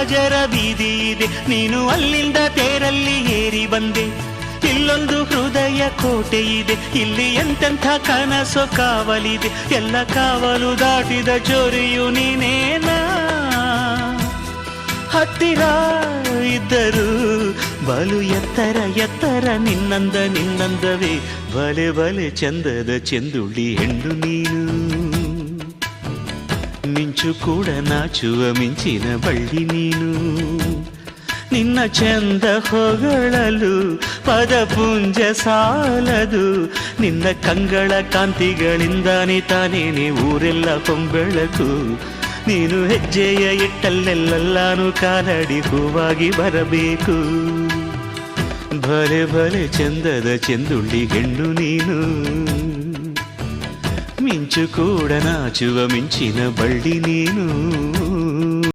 ರಾಜರ ಬೀದಿ ಇದೆ, ನೀನು ಅಲ್ಲಿಂದ ತೇರಲ್ಲಿ ಏರಿ ಬಂದೆ. ಇಲ್ಲೊಂದು ಹೃದಯ ಕೋಟೆ ಇದೆ, ಇಲ್ಲಿ ಎಂತೆಂಥ ಕನಸು ಕಾವಲಿದೆ. ಎಲ್ಲ ಕಾವಲು ದಾಟಿದ ಚೋರಿಯು ನೀನೇನಾ. ಹತ್ತಿರ ಇದ್ದರು ಬಲು ಎತ್ತರ ಎತ್ತರ ನಿನ್ನಂದವೇ. ಬಲೆ ಬಲೆ ಚಂದದ ಚೆಂದುಳ್ಳಿ ಹೆಣ್ಣು ನೀನು. ಮಿಂಚು ಕೂಡ ನಾಚುವ ಮಿಂಚಿನ ಬಳ್ಳಿ ನೀನು. ನಿನ್ನ ಚಂದ ಹೊಗಳಲು ಪದಪುಂಜ ಸಾಲದು. ನಿನ್ನ ಕಂಗಳ ಕಾಂತಿಗಳಿಂದಾನೆ ತಾನೇನೆ ಊರೆಲ್ಲ ಹೊಂಬೆಳಕು. ನೀನು ಹೆಜ್ಜೆಯ ಇಟ್ಟಲ್ಲೆಲ್ಲಾನು ಕಾಲಡಿ ಹೂವಾಗಿ ಬರಬೇಕು. ಭಲೆ ಭಲೆ ಚಂದದ ಚೆಂದುಳ್ಳಿ ಹೆಣ್ಣು ನೀನು. ಮಿಂಚು ಕೂಡ ನಾಚುವ ಮಿಂಚಿನ ಬಳ್ಳಿ ನೀನು.